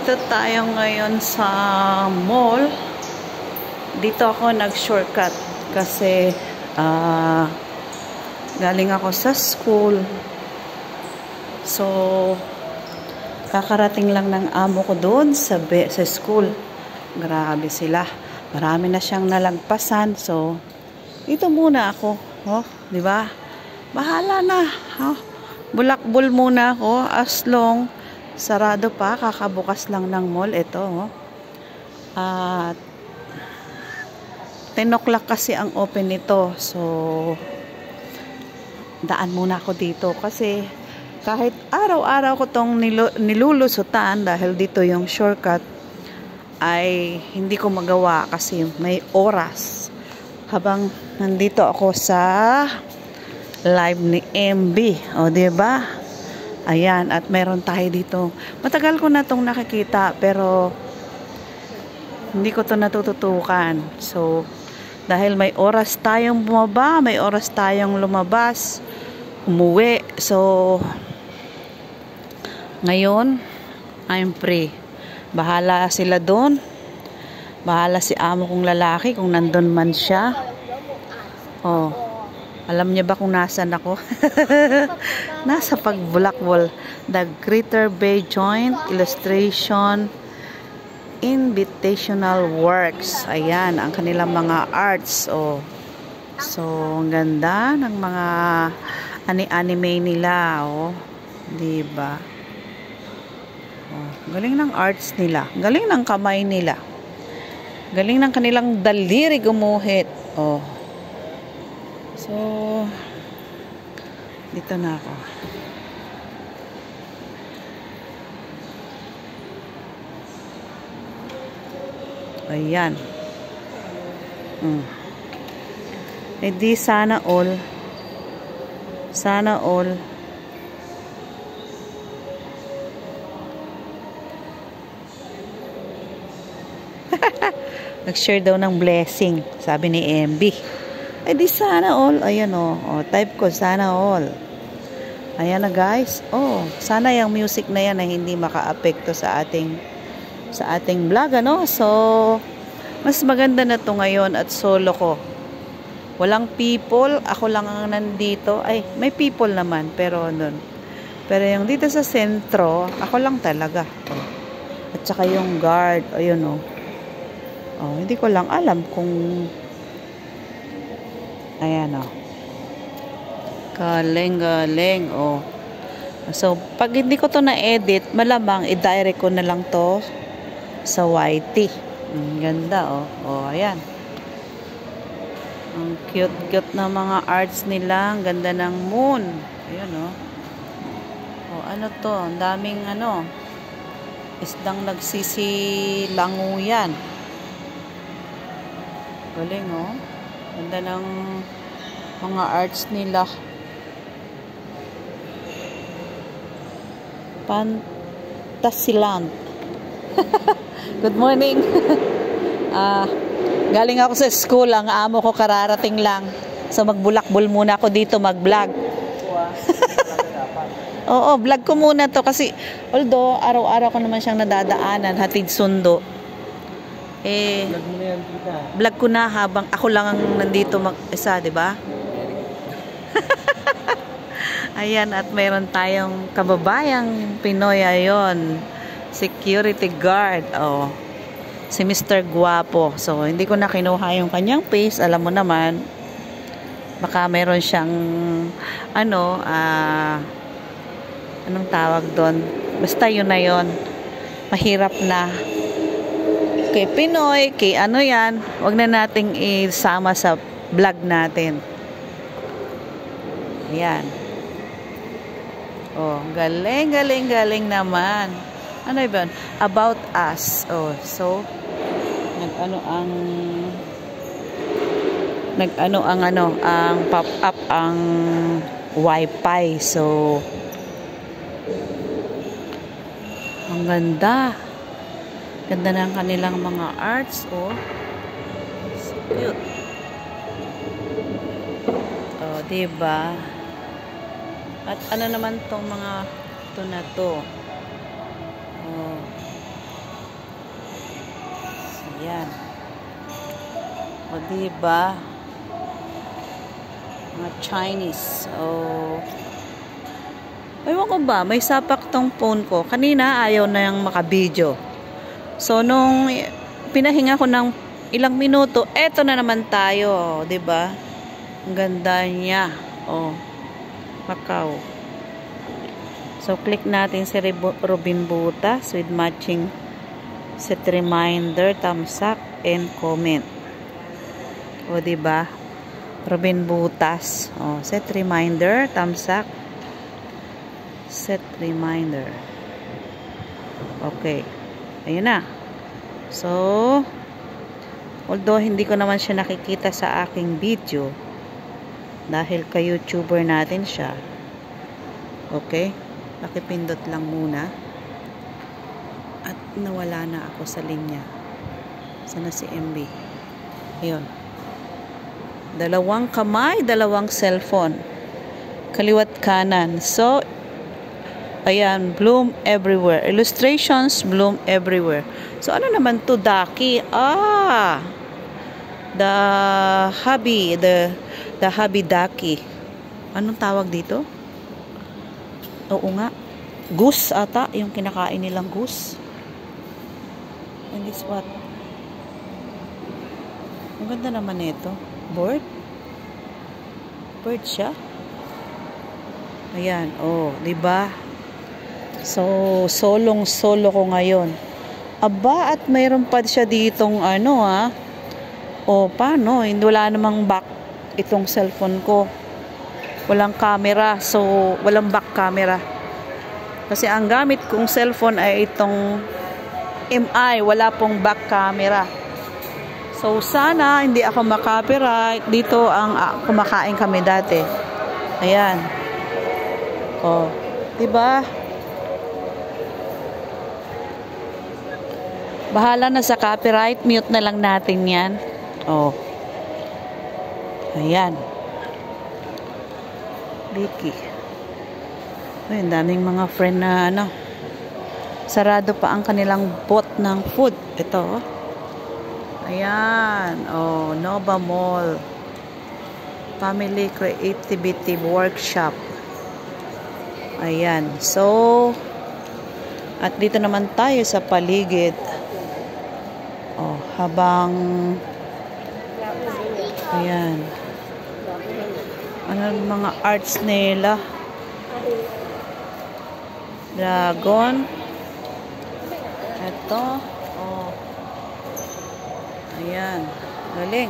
Nandito tayo ngayon sa mall. Dito ako nag-shortcut kasi galing ako sa school. So, kakarating lang ng amo ko doon sa school. Grabe sila. Marami na siyang nalagpasan. So, dito muna ako. Oh, di ba? Bahala na. Oh, bulakbol muna ako as long sarado pa, kakabukas lang ng mall ito, oh. At 10 o'clock kasi ang open nito. So daan muna ako dito kasi kahit araw-araw ko tong nilulusutan dahil dito yung shortcut ay hindi ko magawa kasi may oras habang nandito ako sa live ni MB, o diba? Ayan, at meron tayo dito. Matagal ko na itong nakikita, pero hindi ko ito natututukan. So, dahil may oras tayong bumaba, may oras tayong lumabas, umuwi. So, ngayon, I'm free. Bahala sila doon. Bahala si amo kong lalaki kung nandun man siya. Oh. Alam niya ba kung nasan ako? Nasa Pagbulakwal. The Greater Bay Joint Illustration Invitational Works. Ayan, ang kanilang mga arts. Oh. So, ang ganda ng mga anime nila. Oh. Diba? Oh, galing ng arts nila. Galing ng kamay nila. Galing ng kanilang daliri gumuhit. Oh. So, dito na ako. Ayan. Eh di sana all. Sana all. Nag-share daw ng blessing, sabi ni MB. Eh di sana all. Ayan o. Oh, type ko sana all. Ayan na guys. Oh, sana yung music na yan ay hindi maka-apekto sa ating vlog, ano? So, mas maganda na to ngayon at solo ko. Walang people. Ako lang ang nandito. Ay, may people naman. Pero nun. Pero yung dito sa sentro, ako lang talaga. Oh. At saka yung guard. Ayun o. Oh, hindi ko lang alam kung ayan o. Galing. O. So, pag hindi ko to na-edit, malamang i-direct ko na lang to sa YT. Ganda o. O, ayan. Ang cute-cute na mga arts nila. Ang ganda ng moon. Ayan o. O, ano to? Ang daming ano. Isdang nagsisilango yan. Galing o. Ganda ng mga arts nila. Fantasyland. Good morning. Galing ako sa school. Ang amo ko kararating lang. So magbulakbol muna ako dito mag-vlog. Oo, vlog ko muna to kasi although araw-araw ko naman siyang nadadaanan, hatid sundo. Eh, vlog ko na habang ako lang ang nandito mag-isa, di ba? Ayan, at mayroon tayong kababayang Pinoy ayon. Security guard. Oh. Si Mr. Guapo. So, hindi ko na kinuha yung kanyang face. Alam mo naman, baka mayroon siyang ano, anong tawag doon? Basta yun na yun. Mahirap na. Kay Pinoy, kay ano yan, wag na nating isama sa vlog natin. Ayan. Oh, galing naman. Ano yun? About us. Oh, so, ang pop-up ang wifi. So, ang ganda. Ganda ng kanilang mga arts, oh. So cute. Oh, diba? At ano naman tong mga ito na to? Oh. Ayan. O, diba? Mga Chinese. O, ewan ko ba, may sapak tong phone ko. Kanina, ayaw na yung makabidyo. So, nung pinahinga ko ng ilang minuto, eto na naman tayo. O, diba? Ang ganda niya. O, Macau. So, click natin si Robin Butas with matching set reminder, thumbs up, and comment. O, diba? Robin Butas. O, set reminder, thumbs up, set reminder. Okay. Ayun na. So, although hindi ko naman siya nakikita sa aking video, dahil ka-YouTuber natin siya. Okay? Nakipindot lang muna. At nawala na ako sa linya. Sana si MB. Ayun. Dalawang kamay, dalawang cellphone. Kaliwat kanan. So, ayan, bloom everywhere. Illustrations, bloom everywhere. So, ano naman to, Daki? Ah! The hubby Daki. Anong tawag dito? Oo nga. Goose ata, yung kinakain nilang goose. And this what? Ang ganda naman ito. Bird? Bird siya? Ayan, oh, diba? So, solo ko ngayon. Aba, at mayroon pa siya ditong ano, ha? O, paano? Wala namang back itong cellphone ko. Walang camera. So, walang back camera. Kasi ang gamit kong cellphone ay itong MI. Wala pong back camera. So, sana hindi ako makopyright. Dito ang kumakain kami dati. Ayan. O, diba? Bahala na sa copyright. Mute na lang natin yan. Oh. Ayan. Vicky. Ay, daming mga friend na ano. Sarado pa ang kanilang booth ng food. Ito. Oh. Ayan. Oh, Nova Mall. Family Creativity Workshop. Ayan. So, at dito naman tayo sa paligid. Oh, habang ayan. Ano mga arts nila? Dragon. Ito. Oh. Ayan. Galing.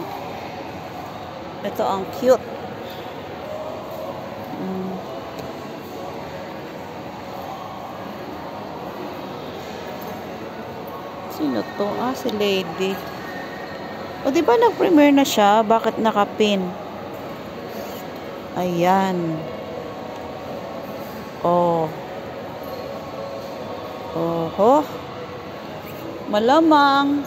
Ito ang cute. Sino to? Ah, si Lady. O, diba nag-premiere na siya? Bakit nakapin? Ayan. Oh. Oho. Malamang.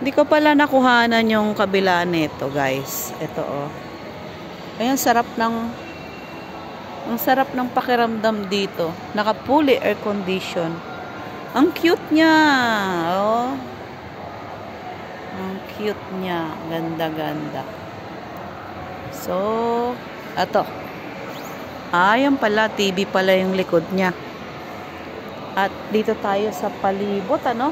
Hindi ko pala nakuhanan yung kabila nito, guys. Ito, oh. Ayan, ang sarap ng pakiramdam dito. Naka-fully air condition. Ang cute niya. Oh. Ang cute niya. Ganda-ganda. So, ato. Ayan pala. TV pala yung likod niya. At dito tayo sa palibot, ano?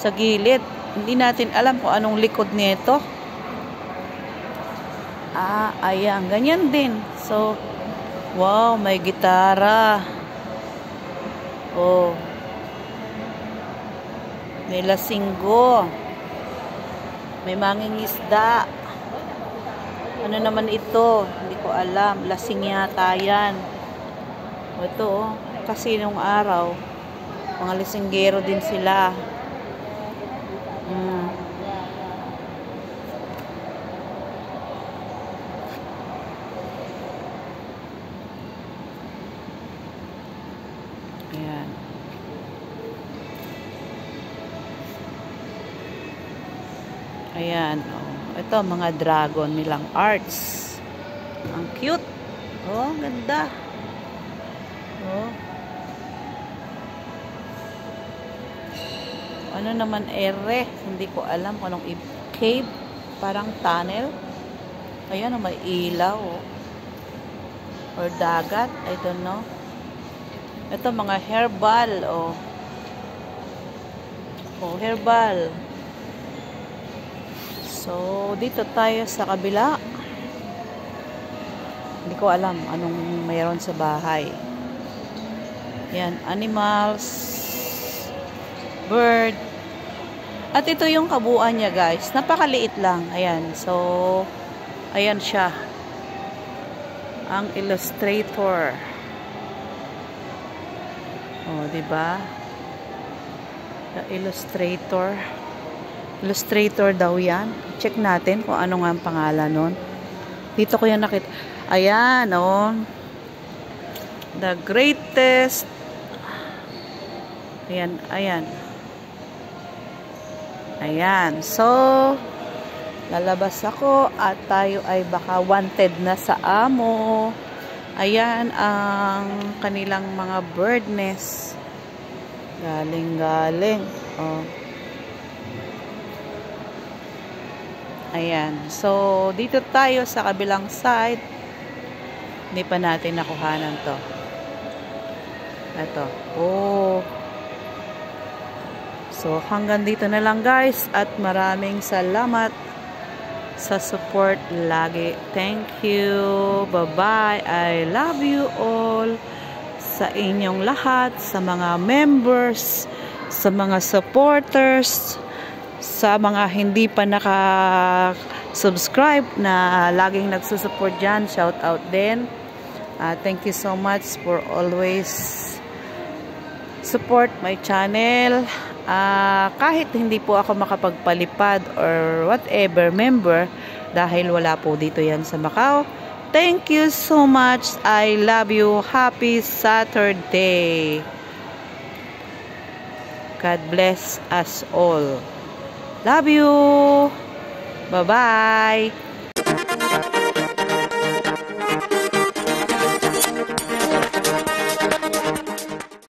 Sa gilid. Hindi natin alam kung anong likod nito. Ah, ayan. Ganyan din. So, wow, may gitara. Oh. May lasinggo. May mangingisda. Ano naman ito? Hindi ko alam. Lasing yata yan. Ito, oh. Kasi nung araw, mga lasinggero din sila. Ayan. Ayan, oh. Ito, mga dragon nilang arts. Ang cute. Oh, ganda. Oh. Ano naman ere? Hindi ko alam kung anong cave. Parang tunnel. Ayan, may ilaw. Or dagat. I don't know. Ito, mga herbal. Oh, herbal. So, dito tayo sa kabila. Hindi ko alam anong mayroon sa bahay. Yan, animals, bird. At ito yung kabuuan niya, guys. Napakaliit lang. Ayan. So, ayan siya. Ang illustrator. Oh, 'di ba? The illustrator. Illustrator daw 'yan. Check natin kung ano nga ang pangalan nun. Dito ko 'yan nakita. Ayan, oh. The greatest. Ayan, ayan. Ayan. So, lalabas ako at tayo ay baka wanted na sa amo. Ayan ang kanilang mga bird nest. Galing-galing. Oh. Ayan. So, dito tayo sa kabilang side. Hindi pa natin nakuhanan to. Ito. Oh. So, hanggang dito na lang, guys. At maraming salamat sa support lagi. Thank you. Bye-bye. I love you all. Sa inyong lahat, sa mga members, sa mga supporters, sa mga hindi pa naka-subscribe na laging nagsusupport dyan. Shout out din. Thank you so much for always support my channel. Kahit hindi po ako makapagpalipad or whatever member dahil wala po dito yan sa Macau. Thank you so much. I love you. Happy Saturday. God bless us all. Love you. Bye-bye.